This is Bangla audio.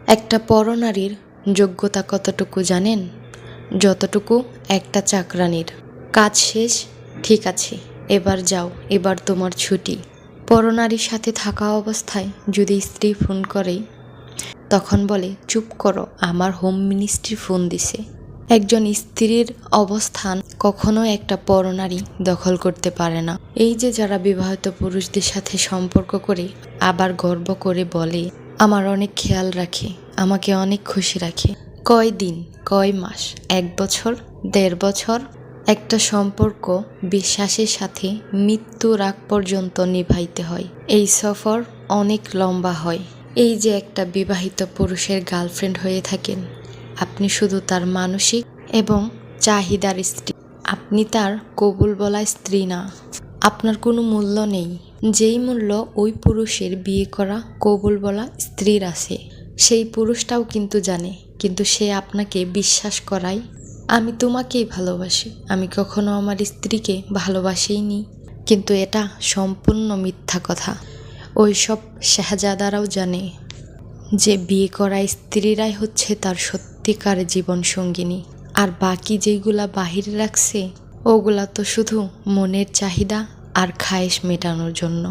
একটা পরনারীর যোগ্যতা কতটুকু জানেন? যতটুকু একটা চাকরানীর। কাজ শেষ, ঠিক আছে, এবার যাও, এবার তোমার ছুটি। পরনারীর সাথে থাকা অবস্থায় যদি স্ত্রী ফোন করে, তখন বলে, চুপ করো, আমার হোম মিনিস্ট্রি ফোন দিছে। একজন স্ত্রীর অবস্থান কখনো একটা পরনারী দখল করতে পারে না। এই যে যারা বিবাহিত পুরুষদের সাথে সম্পর্ক করে আবার গর্ব করে বলে, আমার অনেক খেয়াল রাখে, আমাকে অনেক খুশি রাখে। কয় দিন, কয় মাস, 1 বছর, 1.5 বছর একটা সম্পর্ক বিশ্বাসের সাথে মৃত্যুর আগ পর্যন্ত নিভাইতে হয়। এই সফর অনেক লম্বা হয়। এই যে একটা বিবাহিত পুরুষের গার্লফ্রেন্ড হয়ে থাকেন, আপনি শুধু তার মানসিক এবং চাহিদার স্ত্রী। আপনি তার কবুল বলা স্ত্রী না। আপনার কোনো মূল্য নেই, যেই মূল্য ওই পুরুষের বিয়ে করা কবুল বলা স্ত্রীর আছে। সেই পুরুষটাও কিন্তু জানে, কিন্তু সে আপনাকে বিশ্বাস করায়, আমি তোমাকেই ভালোবাসি, আমি কখনো আমার স্ত্রীকে ভালোবাসিনি। কিন্তু এটা সম্পূর্ণ মিথ্যা কথা। ওই সব শাহজাদারাও জানে যে বিয়ে করা স্ত্রীরাই হচ্ছে তার সত্যিকার জীবন সঙ্গিনী। আর বাকি যেগুলা বাহিরে রাখছে, ওগুলা তো শুধু মনের চাহিদা আর খায়েশ মেটানোর জন্য।